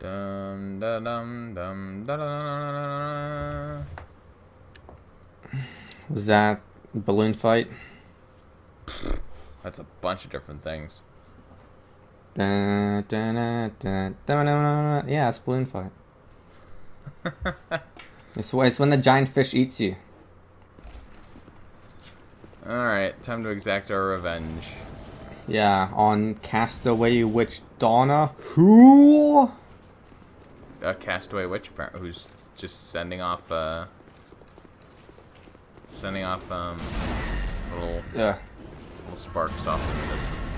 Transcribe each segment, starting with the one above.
Dum da dum dum da da da da. Was that balloon fight? That's a bunch of different things. Da, da, da, da, da, da, da. Yeah, it's balloon fight. It's when the giant fish eats you. Alright, time to exact our revenge. Yeah, on Castaway Witch Donna. Who? A castaway witch who's just sending off little sparks off in the distance.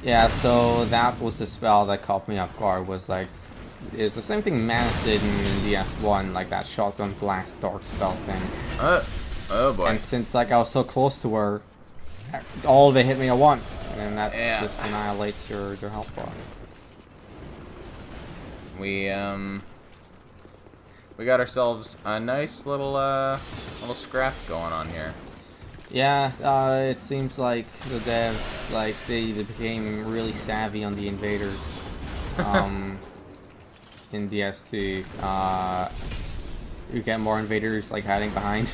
Yeah, so that was the spell that caught me off guard. Was like, it's the same thing Manus did in DS1, like that shotgun blast dark spell thing. Oh boy. And since like I was so close to her, all of it hit me at once, and that just annihilates your health bar. We got ourselves a nice little scrap going on here. Yeah, it seems like the devs, like they became really savvy on the invaders in DS2. You get more invaders like hiding behind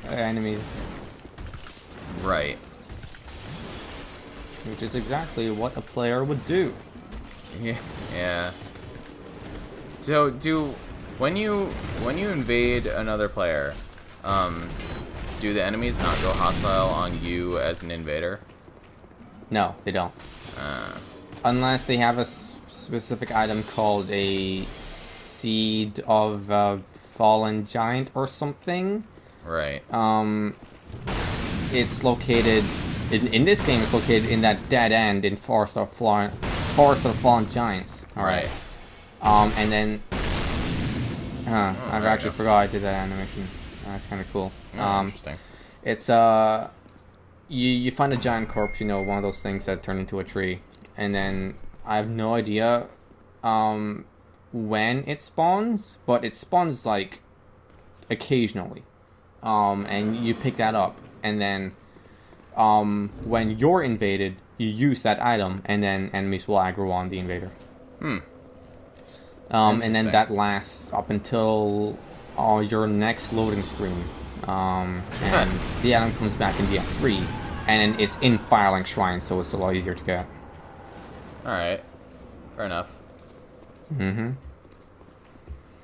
enemies. Right. Which is exactly what a player would do. Yeah. So when you invade another player, do the enemies not go hostile on you as an invader? No, they don't. Unless they have a specific item called a Seed of Fallen Giant or something. Right. It's located in this game. It's located in that dead end in Forest of Fallen Giants. All right. And then I've actually forgot I did that animation. That's kind of cool. Interesting. It's you find a giant corpse, you know, one of those things that turn into a tree, and then I have no idea when it spawns, but it spawns like occasionally. And you pick that up, and then when you're invaded, you use that item, and then enemies will aggro on the invader. And then that lasts up until your next loading screen. And the item comes back in DS3, and it's in Firelink Shrine, so it's a lot easier to get. Alright. Fair enough. Mm-hmm.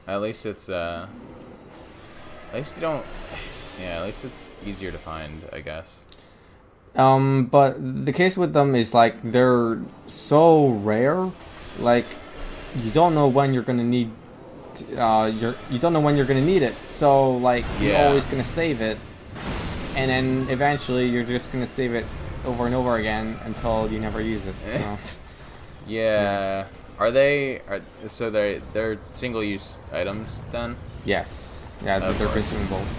At least it's, at least you don't... Yeah, at least it's easier to find, I guess. But the case with them is, like, they're so rare, like, you don't know when you're gonna need... you don't know when you're gonna need it, so, like, you're always gonna save it, and then eventually you're just gonna save it over and over again until you never use it, so... Yeah. So they're single-use items then? Yes. Yeah, they're consumables.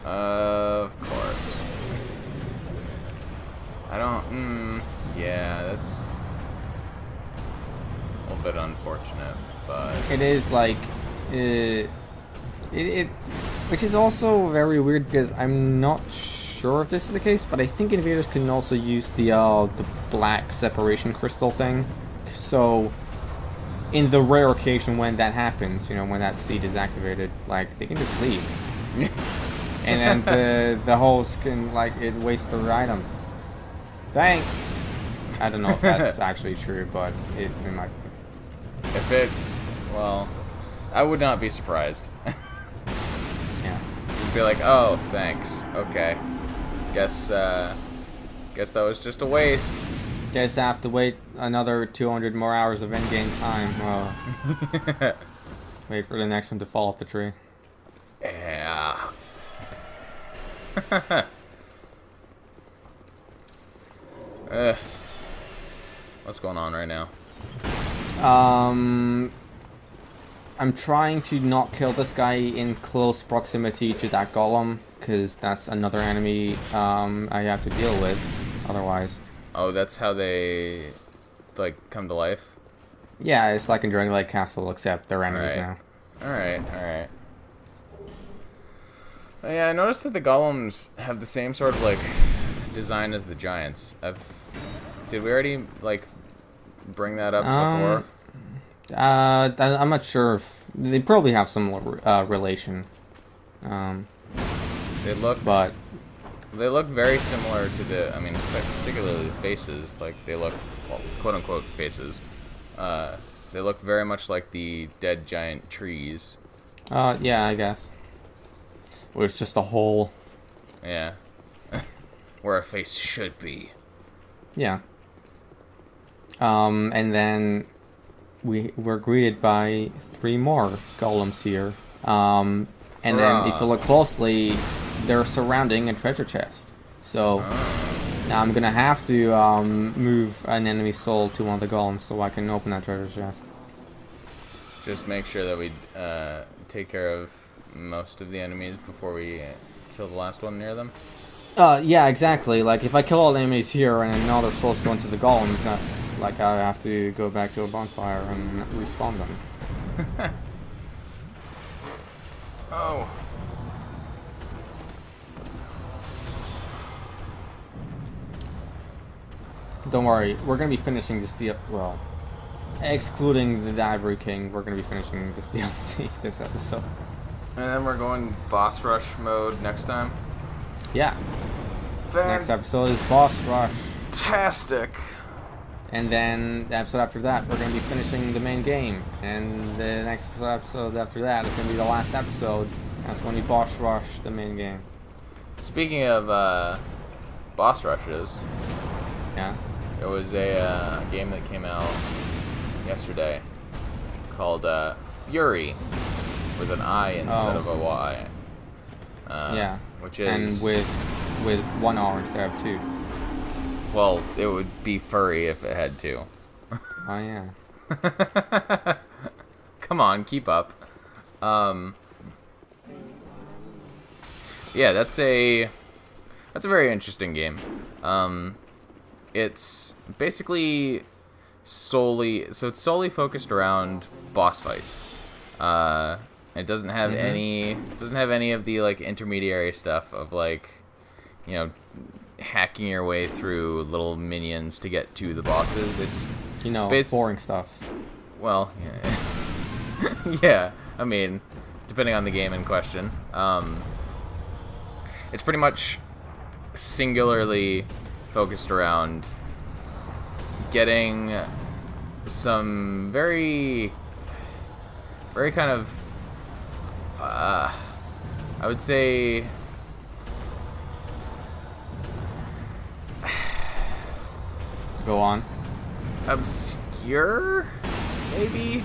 Of course. I don't. Yeah, that's a little bit unfortunate, but it is like which is also very weird because I'm not sure if this is the case, but I think invaders can also use the black separation crystal thing. So in the rare occasion when that happens, you know, when that seed is activated, like they can just leave. And then the host can, like, it wastes their item. Thanks. I don't know if that's actually true, but it might be. If it, well, I would not be surprised. Yeah. You'd be like, oh, thanks. Okay. Guess that was just a waste. Guess I have to wait another 200 more hours of in-game time. Wait for the next one to fall off the tree. Yeah. What's going on right now? I'm trying to not kill this guy in close proximity to that golem, because that's another enemy I have to deal with otherwise. Oh, that's how they, like, come to life? Yeah, it's like in Dragon Lake Castle, except they're enemies now. Alright. Yeah, I noticed that the golems have the same sort of, like, design as the giants. Did we already, like, bring that up before? I'm not sure if they probably have some relation. Um, They look but they look very similar to the. I mean, particularly the faces. Like they look, well, quote unquote faces. They look very much like the dead giant trees. yeah, I guess. Where it's just a hole. Yeah. Where a face should be. Yeah. And then we're greeted by 3 more golems here. And then if you look closely, they're surrounding a treasure chest. So now I'm gonna have to move an enemy soul to one of the golems so I can open that treasure chest. Just make sure that we take care of most of the enemies before we kill the last one near them. Yeah, exactly. Like, if I kill all the enemies here and another soul's going to the golems, that's like I have to go back to a bonfire and respawn them. Oh. Don't worry, we're gonna be finishing this deal. Well, excluding the Ivory King, we're gonna be finishing this DLC this episode. And then we're going boss rush mode next time. Yeah. Next episode is boss rush. Fantastic. And then the episode after that, we're going to be finishing the main game. And the next episode after that is going to be the last episode. That's when we boss rush the main game. Speaking of boss rushes, Yeah. there was a game that came out yesterday called Furi with an I instead of a Y. Yeah. Which is... And with 1 R instead of 2. Well, it would be furry if it had 2. Oh, yeah. Come on, keep up. Yeah, that's a very interesting game. It's basically it's solely focused around boss fights. It doesn't have any of the like intermediary stuff of like, you know, hacking your way through little minions to get to the bosses. It's, you know, boring stuff. Well, yeah. Yeah, I mean, depending on the game in question. It's pretty much singularly focused around getting some very kind of I would say Go on. obscure, maybe,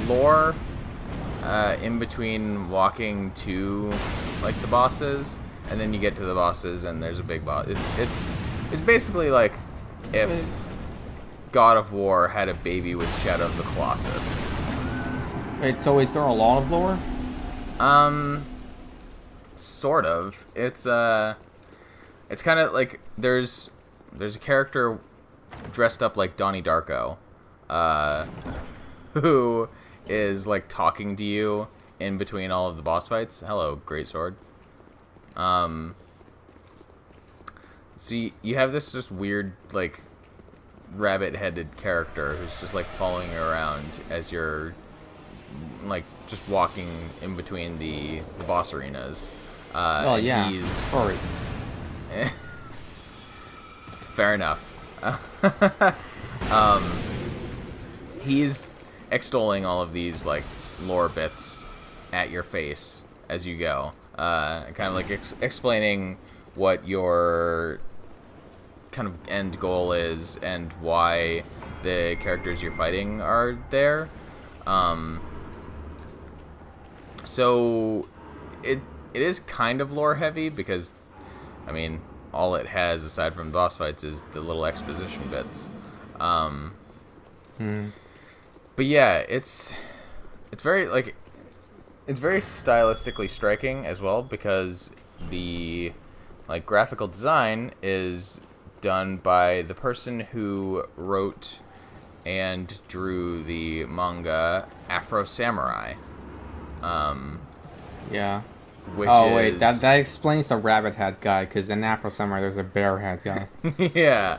lore in between walking to like the bosses, and then you get to the bosses and there's a big boss. It's basically like if God of War had a baby with Shadow of the Colossus. Wait, so is there a lot of lore? Sort of. It's kind of like there's a character dressed up like Donnie Darko, who is like talking to you in between all of the boss fights. Hello, greatsword. So you have this just weird like rabbit-headed character who's just like following you around as you're like just walking in between the boss arenas. Oh yeah. He's Sorry. fair enough. He's extolling all of these like lore bits at your face as you go, kind of like explaining what your kind of end goal is and why the characters you're fighting are there. So it is kind of lore heavy because, I mean, all it has aside from boss fights is the little exposition bits. But yeah, it's very like it's very stylistically striking as well because the like graphical design is done by the person who wrote and drew the manga Afro Samurai. Yeah. Which wait, is... that explains the rabbit head guy, because in Afro Samurai there's a bear head guy. Yeah,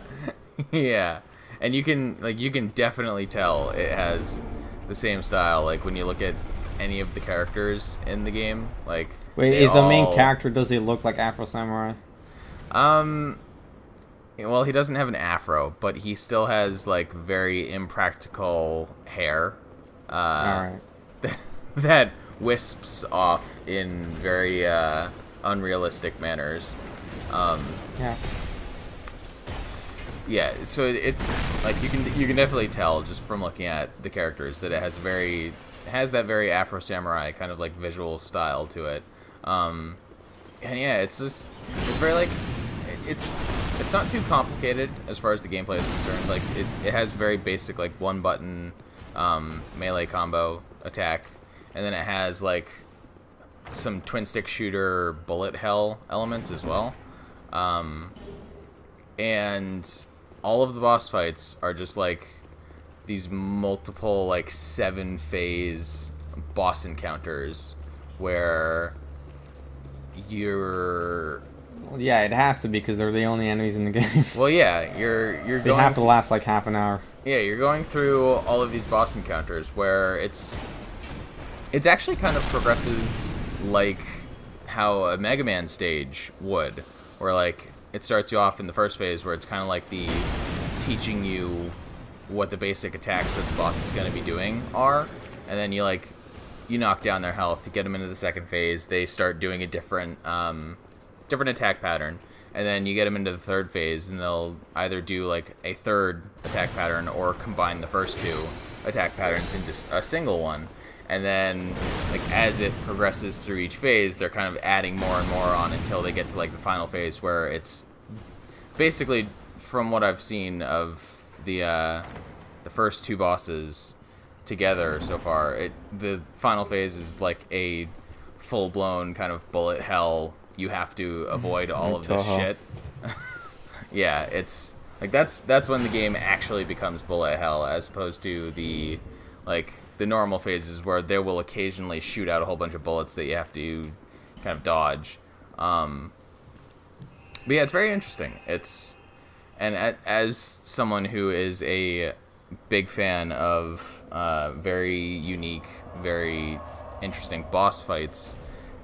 yeah, and you can definitely tell it has the same style. Like when you look at any of the characters in the game, like Wait, they is the main all- character, does he look like Afro Samurai? Well, he doesn't have an afro, but he still has like very impractical hair. Alright. That wisps off in very unrealistic manners. Yeah. Yeah, so it's like you can definitely tell just from looking at the characters that it has that very Afro Samurai kind of like visual style to it. And yeah, it's very like it's not too complicated as far as the gameplay is concerned. Like it has very basic like one button melee combo attack, and then it has like some twin stick shooter bullet hell elements as well. And all of the boss fights are just like these multiple like 7-phase boss encounters where you're Well, yeah, it has to be because they're the only enemies in the game. well yeah you're They going have to last like half an hour. yeah, you're going through all of these boss encounters where it's actually kind of progresses like how a Mega Man stage would, where like it starts you off in the first phase where it's kind of like the teaching you what the basic attacks that the boss is going to be doing are, and then you knock down their health to get them into the second phase. They start doing a different attack pattern, and then you get them into the third phase, and they'll either do like a third attack pattern or combine the first two attack patterns into a single one. And then, like, as it progresses through each phase, they're kind of adding more and more on until they get to like the final phase, where it's basically, from what I've seen of the first two bosses together so far, the final phase is like a full-blown kind of bullet hell. You have to avoid all of this shit. Yeah, it's like that's when the game actually becomes bullet hell, as opposed to the normal phases where they will occasionally shoot out a whole bunch of bullets that you have to kind of dodge. But yeah, it's very interesting. As someone who is a big fan of very unique, very interesting boss fights,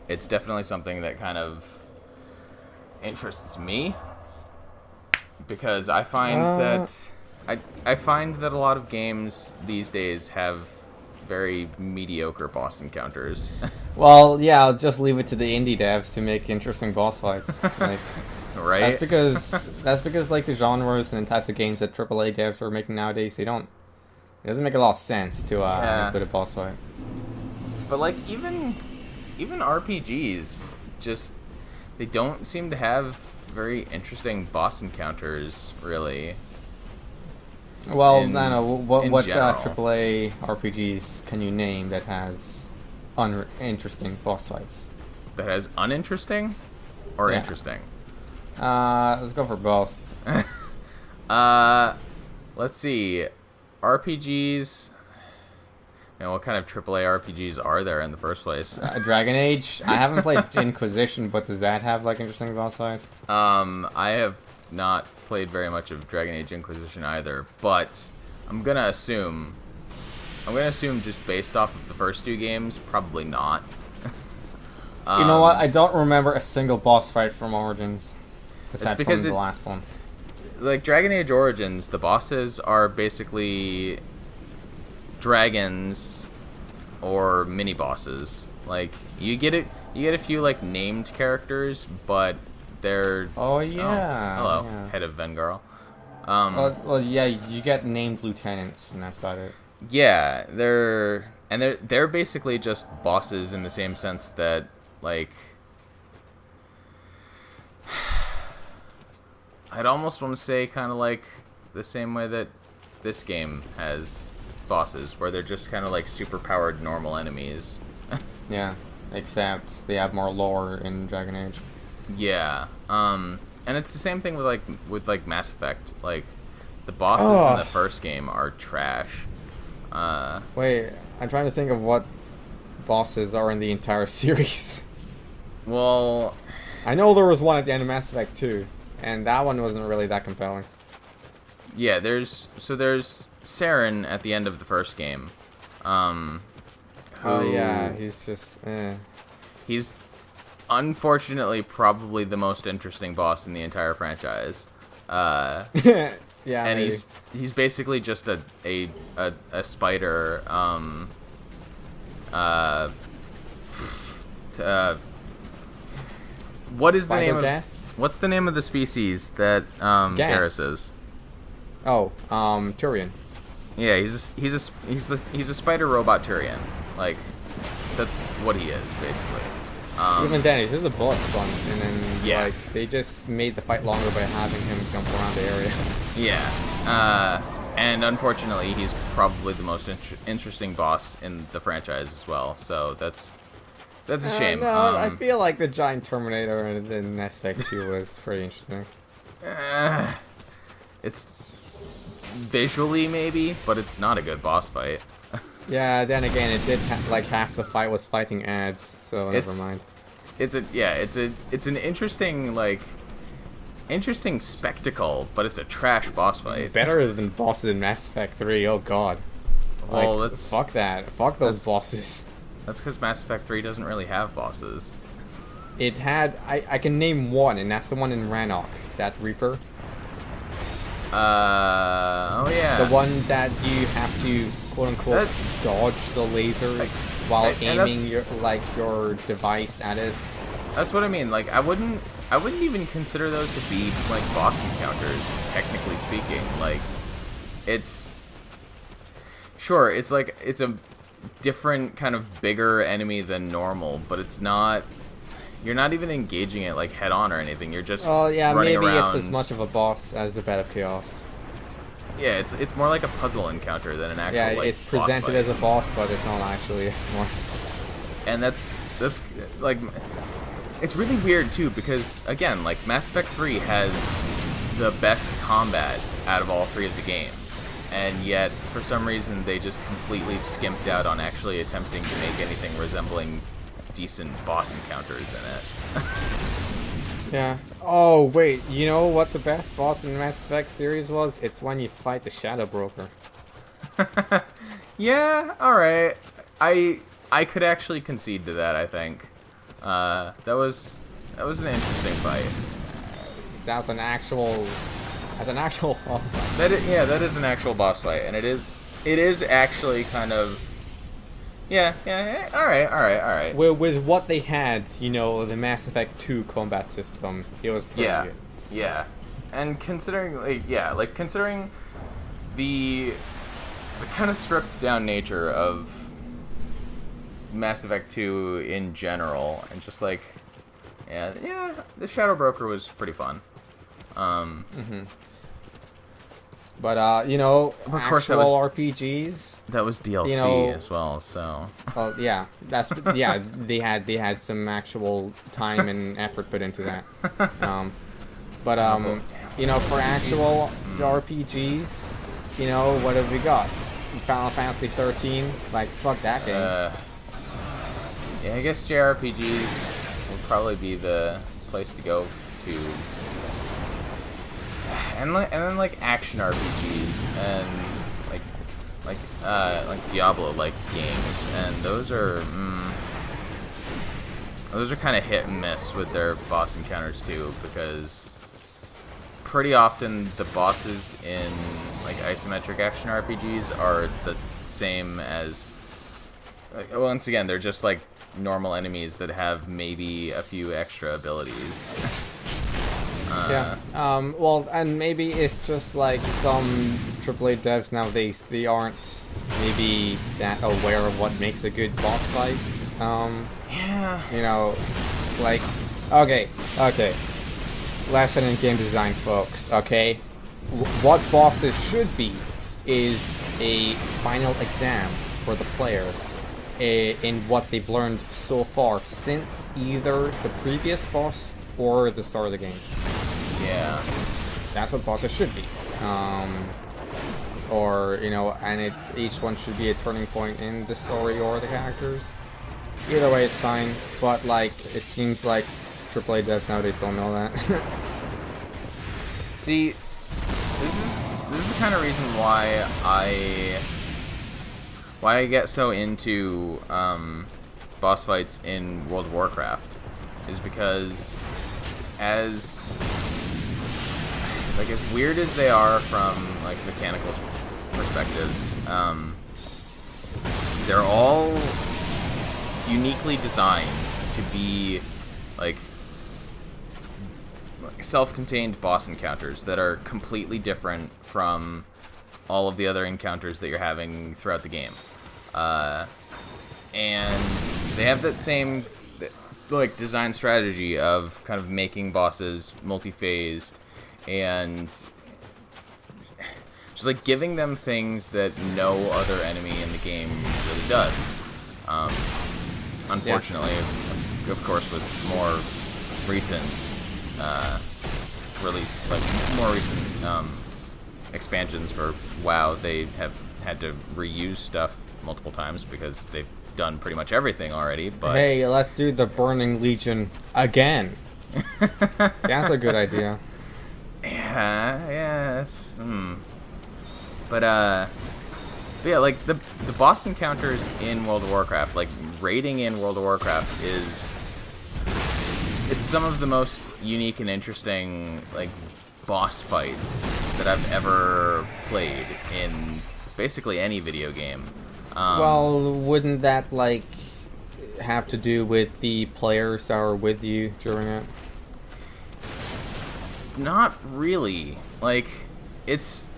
it's definitely something that kind of interests me, because I find that I find that a lot of games these days have very mediocre boss encounters. Well, yeah, I'll just leave it to the indie devs to make interesting boss fights. Like, Right? that's because like the genres and types of games that AAA devs are making nowadays, it doesn't make a lot of sense to make good a boss fight. But like even RPGs, just they don't seem to have very interesting boss encounters, really. Well, I in- don't know what general. AAA RPGs can you name that has interesting boss fights? That has uninteresting or Yeah. interesting. Let's go for both. Let's see. RPGs. What kind of AAA RPGs are there in the first place? Dragon Age. I haven't played Inquisition, but does that have like interesting boss fights? I have not played very much of Dragon Age Inquisition either, but I'm gonna assume just based off of the first two games, probably not. You know what? I don't remember a single boss fight from Origins, aside because from the last one. Like Dragon Age Origins, the bosses are basically dragons or mini bosses. Like you get a few like named characters, but they're Oh yeah. hello, Yeah. head of Vengarl. Well, yeah, you get named lieutenants, and that's about it. Yeah, they're basically just bosses in the same sense that like I'd almost want to say kind of like the same way that this game has bosses, where they're just kind of like super powered normal enemies. Yeah, except they have more lore in Dragon Age. Yeah. And it's the same thing with Mass Effect. Like the bosses in the first game are trash. Wait, I'm trying to think of what bosses are in the entire series. Well, I know there was one at the end of Mass Effect 2, and that one wasn't really that compelling. yeah, there's Saren at the end of the first game. Oh who- yeah, he's just. He's unfortunately probably the most interesting boss in the entire franchise. Yeah, And maybe. he's basically just a spider. What is the Spider name Death? of? What's the name of the species that Garrus is? Oh, Turian. Yeah, he's a spider robot Turian. Like, that's what he is basically. Even then, he's just a bullet sponge, and then Yeah. like they just made the fight longer by having him jump around the area. Yeah. And unfortunately, he's probably the most interesting boss in the franchise as well. So that's a shame. No, I feel like the giant Terminator in Mass Effect 2 was pretty interesting. It's visually maybe, but it's not a good boss fight. Yeah, then again, it did like half the fight was fighting ads, so never mind. It's an interesting spectacle, but it's a trash boss fight. Better than bosses in Mass Effect 3. Oh god. Well, Like, that's fuck that. Fuck those bosses. That's because Mass Effect 3 doesn't really have bosses. It had I can name one, and that's the one in Rannoch, that Reaper. Oh yeah. The one that you have to quote unquote dodge the lasers while and that's- aiming your device at it. That's what I mean. Like, I wouldn't even consider those to be like boss encounters, technically speaking. Like, it's sure it's a different kind of bigger enemy than normal, but it's not. You're not even engaging it like head on or anything. You're just Yeah, running maybe around. it's as much of a boss as the Bed of Chaos. Yeah, it's more like a puzzle encounter than an actual. Yeah, like, it's boss presented fight. as a boss, but it's not actually more. And that's like, it's really weird too, because again, like, Mass Effect 3 has the best combat out of all three of the games, and yet for some reason they just completely skimped out on actually attempting to make anything resembling decent boss encounters in it. Yeah. Oh wait, you know what the best boss in the Mass Effect series was? It's when you fight the Shadow Broker. Yeah, all right. I could actually concede to that. I think that was an interesting fight. That's an actual boss fight. That is an actual boss fight, and it is actually kind of all right. With what they had, you know, the Mass Effect 2 combat system, it was pretty good. Yeah, and considering considering the kind of stripped down nature of Mass Effect 2 in general, and just like the Shadow Broker was pretty fun. But you know, Of course, actual RPGs. that was DLC You know- as well. So Well, yeah, they had some actual time and effort put into that. You know, for actual RPGs, you know, what have we got? Final Fantasy 13, like fuck that game. yeah, I guess JRPGs will probably be the place to go to. And then like action RPGs and like Diablo-like games, and those are kind of hit and miss with their boss encounters too, because pretty often the bosses in like isometric action RPGs are the same as. Once again, they're just like normal enemies that have maybe a few extra abilities. Well, and maybe it's just like some AAA devs nowadays, they aren't maybe that aware of what makes a good boss fight. Yeah. You know, like, okay. Lesson in game design, folks, okay? What bosses should be is a final exam for the player in what they've learned so far since either the previous boss or the start of the game. Yeah. That's what bosses should be. Or, you know, and each one should be a turning point in the story or the characters. Either way, it's fine. But, like, it seems like AAA devs nowadays don't know that. See, this is the kind of reason why why I get so into boss fights in World of Warcraft is because as weird as they are from like mechanical perspectives, they're all uniquely designed to be like self-contained boss encounters that are completely different from all of the other encounters that you're having throughout the game. And they have that same like design strategy of kind of making bosses multi-phased and just like giving them things that no other enemy in the game really does. Unfortunately, of course, with more recent more recent expansions for WoW, they have had to reuse stuff multiple times because they've done pretty much everything already. But hey, let's do the Burning Legion again. That's a good idea. Yeah, it's But yeah, like the boss encounters in World of Warcraft, like raiding in World of Warcraft it's some of the most unique and interesting like boss fights that I've ever played in basically any video game. Well, wouldn't that like have to do with the players that are with you during it? Not really. Like it's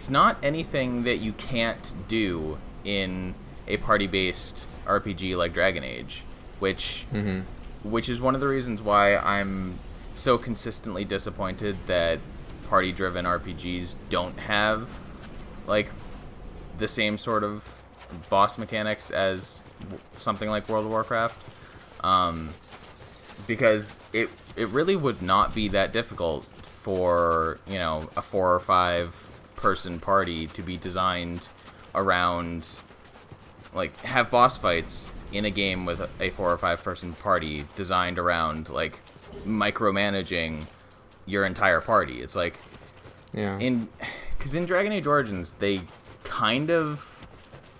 not anything that you can't do in a party-based RPG like Dragon Age, which is one of the reasons why I'm so consistently disappointed that party-driven RPGs don't have like the same sort of boss mechanics as something like World of Warcraft, because it really would not be that difficult for, you know, a 4 or 5 person party to be designed around, like, have boss fights in a game with a 4 or 5 person party designed around like micromanaging your entire party. It's like, because in Dragon Age Origins they kind of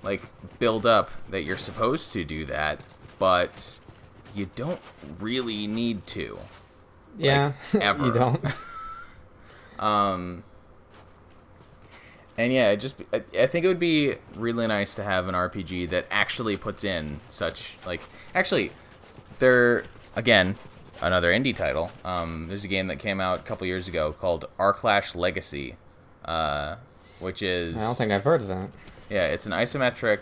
like build up that you're supposed to do that, but you don't really need to. Yeah, like, ever. You don't. And yeah, I think it would be really nice to have an RPG that actually puts in such, like, actually, again, another indie title. There's a game that came out a couple years ago called Arclash Legacy, which is... I don't think I've heard of that. Yeah, it's an isometric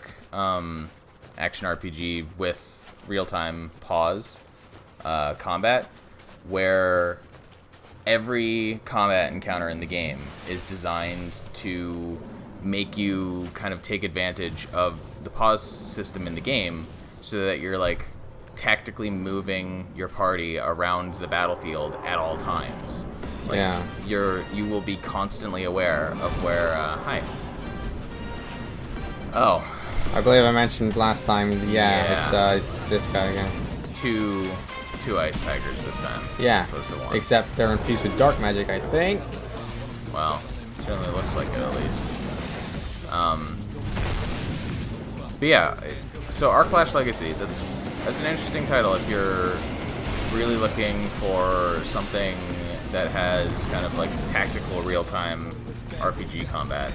action RPG with real-time pause combat, where every combat encounter in the game is designed to make you kind of take advantage of the pause system in the game so that you're like tactically moving your party around the battlefield at all times. Like, you will be constantly aware of where I believe I mentioned last time. It's this guy again. Two ice tigers this time. Yeah, as opposed to one. Except they're infused with dark magic, I think. Well, it certainly looks like it at least. But yeah, so Arclash Legacy, that's an interesting title if you're really looking for something that has kind of like tactical real-time RPG combat.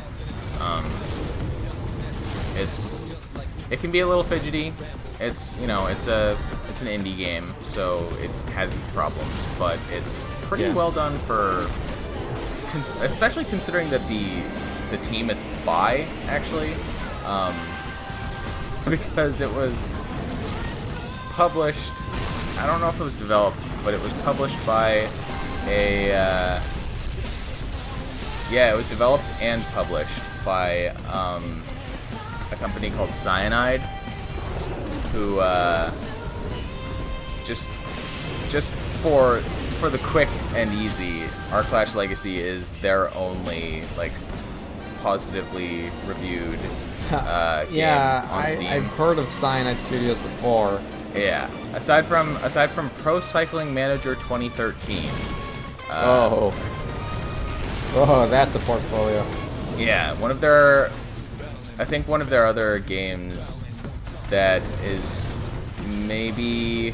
It can be a little fidgety. It's an indie game, so it has its problems, but it's pretty well done for, especially considering that the team it's by, actually, because it was published, I don't know if it was developed, but it was published by it was developed and published by a company called Cyanide, who just for the quick and easy, Arclash Legacy is their only like positively reviewed game on Steam. I've heard of Cyanide Studios before. Yeah, aside from Pro Cycling Manager 2013. That's a portfolio. Yeah, one of their I think one of their other games that is maybe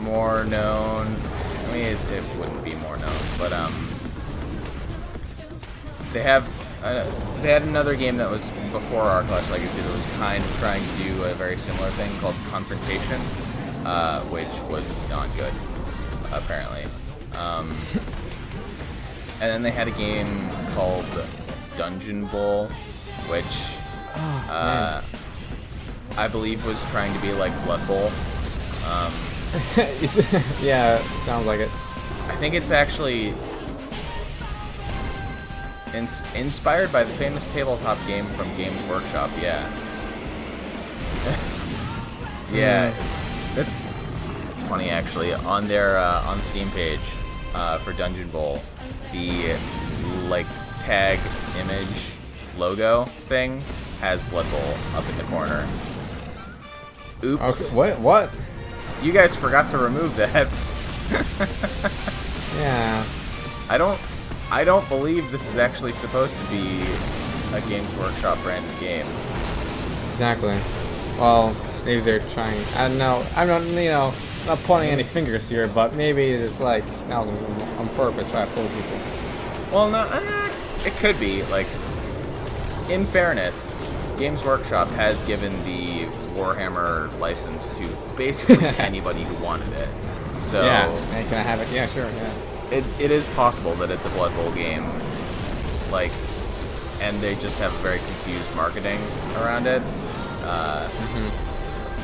more known. I mean, it wouldn't be more known, but they had another game that was before Our Clash Legacy that was kind of trying to do a very similar thing called Confrontation, which was not good, apparently. And then they had a game called Dungeon Bowl, which I believe was trying to be like Blood Bowl. Yeah, sounds like it. I think it's actually inspired by the famous tabletop game from Games Workshop. Yeah. Yeah, it's funny actually. On their on the Steam page for Dungeon Bowl, the like tag image logo thing has Blood Bowl up in the corner. Oops. Okay, what? You guys forgot to remove that. Yeah. I don't believe this is actually supposed to be a Games Workshop branded game. Exactly. Well, maybe they're trying. I don't know. I'm not, not pointing any fingers here, but maybe it's like now on purpose try to fool people. Well, no, it could be. Like, in fairness, Games Workshop has given the Warhammer license to basically anybody who wanted it. So yeah, and can I have it? Yeah, sure. Yeah. It is possible that it's a Blood Bowl game, like, and they just have very confused marketing around it.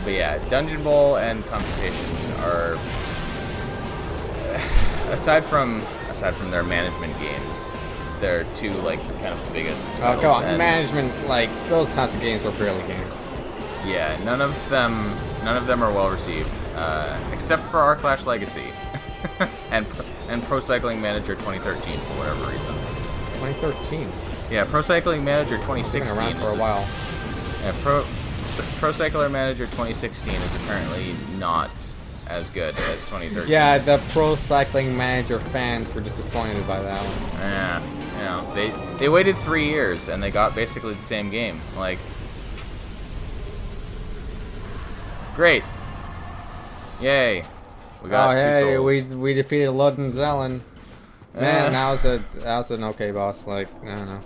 But yeah, Dungeon Bowl and Confrontation are, aside from their management games, they're two like kind of the biggest. Oh, come on, management, like those types of games are barely games. Yeah, none of them are well received, except for Our Clash Legacy and Pro Cycling Manager 2013 for whatever reason. 2013. Yeah, Pro Cycling Manager 2016 It's been around for a while. Yeah, Pro Cycler Manager 2016 is apparently not as good as 2013. Yeah, the Pro Cycling Manager fans were disappointed by that one. Yeah, you know, they waited 3 years and they got basically the same game. Like, great, yay, we got two souls. we defeated Ludden Zelen. Man, that was an okay boss. Like, I don't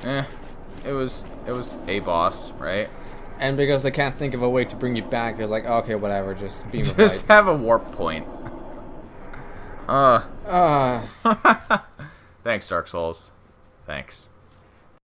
know. It was a boss, right? And because they can't think of a way to bring you back, they're like, okay, whatever, just beam of Just light. have a warp point. Thanks, Dark Souls. Thanks.